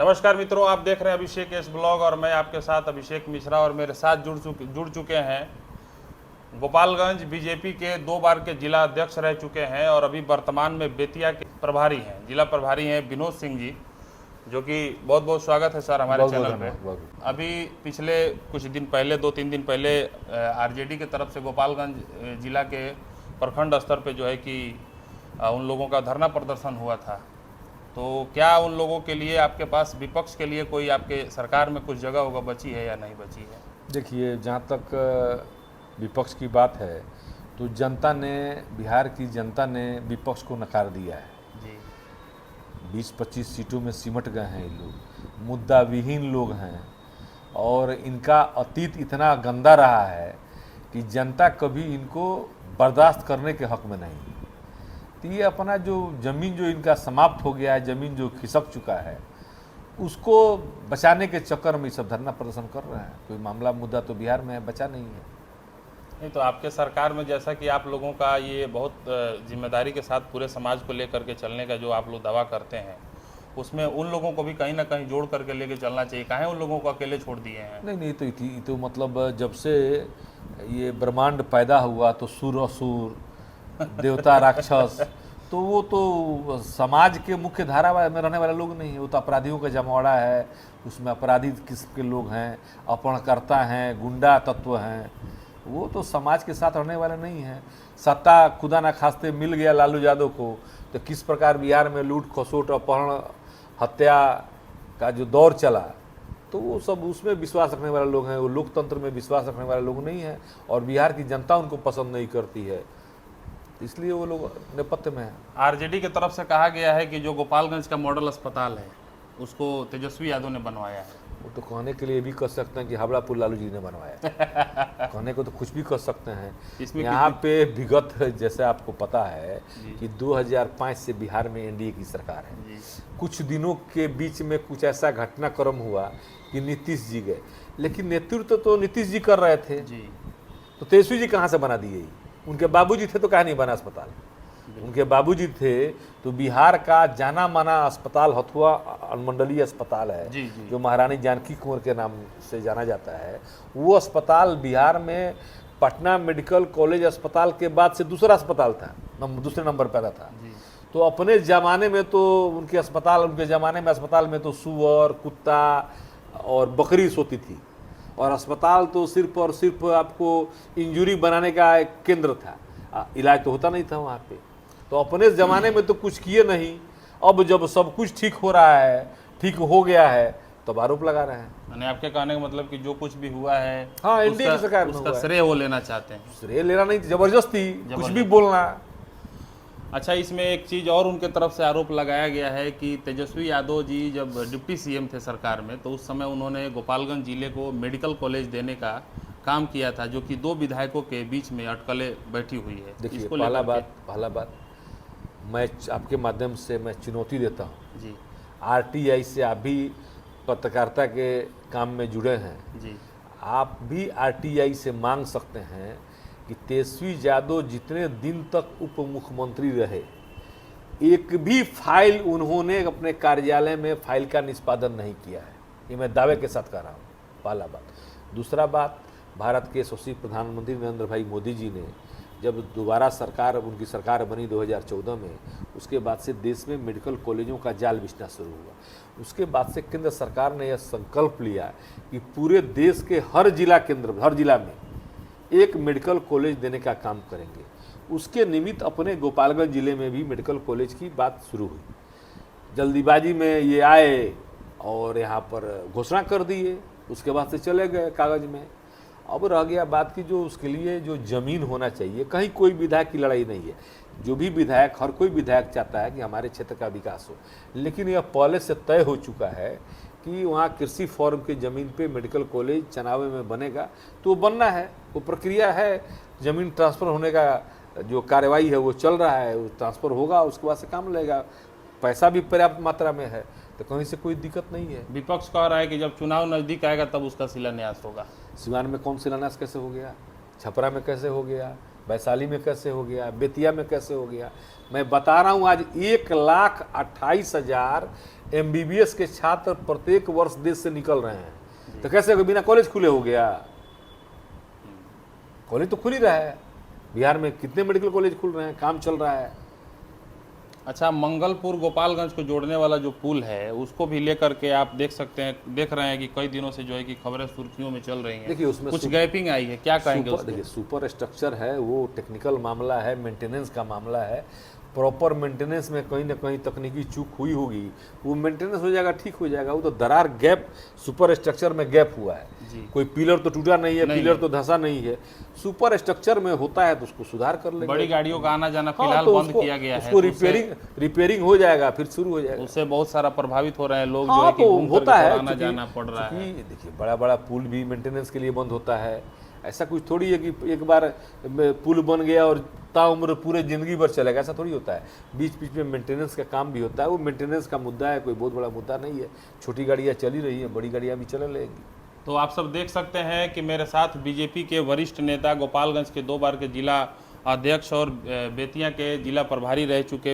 नमस्कार मित्रों, आप देख रहे हैं अभिषेक एस ब्लॉग और मैं आपके साथ अभिषेक मिश्रा। और मेरे साथ जुड़ चुके हैं गोपालगंज बीजेपी के 2 बार के जिला अध्यक्ष रह चुके हैं और अभी वर्तमान में बेतिया के प्रभारी हैं, जिला प्रभारी हैं विनोद सिंह जी, जो कि बहुत बहुत स्वागत है सर हमारे चैनल पे। अभी पिछले कुछ दिन पहले 2-3 दिन पहले आरजेडी की तरफ से गोपालगंज जिला के प्रखंड स्तर पे जो है कि उन लोगों का धरना प्रदर्शन हुआ था। तो क्या उन लोगों के लिए आपके पास विपक्ष के लिए कोई आपके सरकार में कुछ जगह होगा बची है या नहीं बची है? देखिए, जहाँ तक विपक्ष की बात है तो जनता ने, बिहार की जनता ने विपक्ष को नकार दिया है जी। 20-25 सीटों में सिमट गए हैं ये लोग, मुद्दा विहीन लोग हैं और इनका अतीत इतना गंदा रहा है कि जनता कभी इनको बर्दाश्त करने के हक में नहीं। तो ये अपना जो ज़मीन जो इनका समाप्त हो गया है, ज़मीन जो खिसक चुका है, उसको बचाने के चक्कर में ये सब धरना प्रदर्शन कर रहे हैं। कोई मामला मुद्दा तो बिहार में है, बचा नहीं है। नहीं तो आपके सरकार में जैसा कि आप लोगों का ये बहुत जिम्मेदारी के साथ पूरे समाज को लेकर के चलने का जो आप लोग दावा करते हैं, उसमें उन लोगों को भी कहीं ना कहीं जोड़ करके लेके चलना चाहिए। काहे उन लोगों को अकेले छोड़ दिए हैं? नहीं, तो मतलब जब से ये ब्रह्मांड पैदा हुआ तो सुर असुर, देवता राक्षस, तो वो तो समाज के मुख्य धारा में रहने वाले लोग नहीं है। वो तो अपराधियों का जमावड़ा है, उसमें अपराधी किस्म के लोग हैं, अपहरणकर्ता हैं, गुंडा तत्व हैं। वो तो समाज के साथ रहने वाले नहीं हैं। सत्ता खुदा ना खास्ते मिल गया लालू यादव को, तो किस प्रकार बिहार में लूट खसोट, अपहरण, हत्या का जो दौर चला, तो वो सब उसमें विश्वास रखने वाले लोग हैं। वो लोकतंत्र में विश्वास रखने वाले लोग नहीं हैं और बिहार की जनता उनको पसंद नहीं करती है, इसलिए वो लोग नेपथ्य में हैं। आरजेडी की तरफ से कहा गया है कि जो गोपालगंज का मॉडल अस्पताल है उसको तेजस्वी यादव ने बनवाया है। वो तो कहने के लिए भी कह सकते हैं कि हावड़ा पुल लालू जी ने बनवाया कहने को तो कुछ भी कर सकते हैं। इसमें यहाँ पे विगत, जैसे आपको पता है कि 2005 से बिहार में एनडीए की सरकार है जी। कुछ दिनों के बीच में कुछ ऐसा घटनाक्रम हुआ कि नीतीश जी गए, लेकिन नेतृत्व तो नीतीश जी कर रहे थे जी। तो तेजस्वी जी कहाँ से बना दिए? उनके बाबूजी थे तो कहाँ नहीं बना अस्पताल? उनके बाबूजी थे तो बिहार का जाना माना अस्पताल हथुआ अनुमंडलीय अस्पताल है जी, जी। जो महारानी जानकी कुंवर के नाम से जाना जाता है। वो अस्पताल बिहार में पटना मेडिकल कॉलेज अस्पताल के बाद से दूसरा अस्पताल था, दूसरे नंबर पर था। तो अपने ज़माने में तो उनके ज़माने में अस्पताल में तो सूअर, कुत्ता और बकरी सोती थी और अस्पताल तो सिर्फ और सिर्फ आपको इंजरी बनाने का एक केंद्र था, इलाज तो होता नहीं था वहाँ पे। तो अपने ज़माने में तो कुछ किए नहीं, अब जब सब कुछ ठीक हो रहा है, ठीक हो गया है, तब आरोप लगा रहे हैं। मैंने आपके कहने का मतलब कि जो कुछ भी हुआ है, हाँ, एनडीए की सरकार में उसका हुआ है। श्रेय वो लेना चाहते हैं। श्रेय लेना नहीं, जबरदस्ती कुछ भी बोलना। अच्छा, इसमें एक चीज़ और उनके तरफ से आरोप लगाया गया है कि तेजस्वी यादव जी जब डिप्टी सीएम थे सरकार में, तो उस समय उन्होंने गोपालगंज जिले को मेडिकल कॉलेज देने का काम किया था, जो कि 2 विधायकों के बीच में अटकलें बैठी हुई है। देखिए, पहला बात मैं आपके माध्यम से मैं चुनौती देता हूँ जी। आरटीआई से आप भी पत्रकारिता के काम में जुड़े हैं जी। आप भी आरटीआई से मांग सकते हैं कि तेजस्वी यादव जितने दिन तक उप मुख्यमंत्री रहे, एक भी फाइल उन्होंने अपने कार्यालय में फाइल का निष्पादन नहीं किया है। ये मैं दावे के साथ कह रहा हूँ, पहला बात। दूसरा बात, भारत के यशस्वी प्रधानमंत्री नरेंद्र भाई मोदी जी ने जब दोबारा उनकी सरकार बनी 2014 में, उसके बाद से देश में मेडिकल कॉलेजों का जाल बिछना शुरू हुआ। उसके बाद से केंद्र सरकार ने यह संकल्प लिया कि पूरे देश के हर जिला में एक मेडिकल कॉलेज देने का काम करेंगे। उसके निमित्त अपने गोपालगंज जिले में भी मेडिकल कॉलेज की बात शुरू हुई। जल्दीबाजी में ये आए और यहाँ पर घोषणा कर दिए, उसके बाद से चले गए कागज में। अब रह गया बात की जो उसके लिए जो ज़मीन होना चाहिए, कहीं कोई विधायक की लड़ाई नहीं है। जो भी विधायक, हर कोई विधायक चाहता है कि हमारे क्षेत्र का विकास हो, लेकिन यह पहले से तय हो चुका है कि वहाँ कृषि फॉर्म की ज़मीन पे मेडिकल कॉलेज चनावे में बनेगा, तो बनना है, वो प्रक्रिया है। ज़मीन ट्रांसफ़र होने का जो कार्रवाई है वो चल रहा है, वो ट्रांसफ़र होगा, उसके बाद से काम लगेगा। पैसा भी पर्याप्त मात्रा में है, तो कहीं से कोई दिक्कत नहीं है। विपक्ष कह रहा है कि जब चुनाव नज़दीक आएगा तब उसका शिलान्यास होगा। सिवान में कौन शिलान्यास कैसे हो गया? छपरा में कैसे हो गया? वैशाली में कैसे हो गया, बेतिया में कैसे हो गया। मैं बता रहा हूँ आज 1,28,000 MBBS के छात्र प्रत्येक वर्ष देश से निकल रहे हैं, तो कैसे बिना कॉलेज खुले हो गया? कॉलेज तो खुल ही रहा है, बिहार में कितने मेडिकल कॉलेज खुल रहे हैं, काम चल रहा है। अच्छा, मंगलपुर गोपालगंज को जोड़ने वाला जो पुल है उसको भी लेकर के आप देख रहे हैं कि कई दिनों से जो है कि खबरें सुर्खियों में चल रही हैं। देखिए उसमें कुछ गैपिंग आई है, क्या कहेंगे उसको? देखिए सुपर स्ट्रक्चर है, वो टेक्निकल मामला है, मेंटेनेंस का मामला है। प्रॉपर मेंटेनेंस में कहीं ना कहीं तकनीकी चूक हुई होगी, वो मेंटेनेंस हो जाएगा, ठीक हो जाएगा। वो तो दरार गैप सुपर स्ट्रक्चर में गैप हुआ है, कोई पिलर तो टूटा नहीं है, पिलर तो धंसा नहीं है। सुपर स्ट्रक्चर में होता है तो उसको सुधार कर लेंगे। बड़ी गाड़ियों का आना जाना हाँ, फिलहाल तो बंद किया गया है, उसको रिपेयरिंग हो जाएगा, फिर शुरू हो जाएगा। उससे बहुत सारा प्रभावित हो रहे हैं लोग, जो हाँ, है कि तो घूम होता करके है, आना जाना पड़ रहा है। देखिए बड़ा बड़ा पुल भी मेंटेनेंस के लिए बंद होता है। ऐसा कुछ थोड़ी है कि एक बार पुल बन गया और ताउम्र पूरे जिंदगी भर चलेगा, ऐसा थोड़ी होता है। बीच बीच में मेंटेनेंस का काम भी होता है। वो मेंटेनेंस का मुद्दा है, कोई बहुत बड़ा मुद्दा नहीं है। छोटी गाड़ियाँ चली रही हैं, बड़ी गाड़ियाँ भी चल लेंगी। तो आप सब देख सकते हैं कि मेरे साथ बीजेपी के वरिष्ठ नेता, गोपालगंज के 2 बार के जिला अध्यक्ष और बेतिया के जिला प्रभारी रह चुके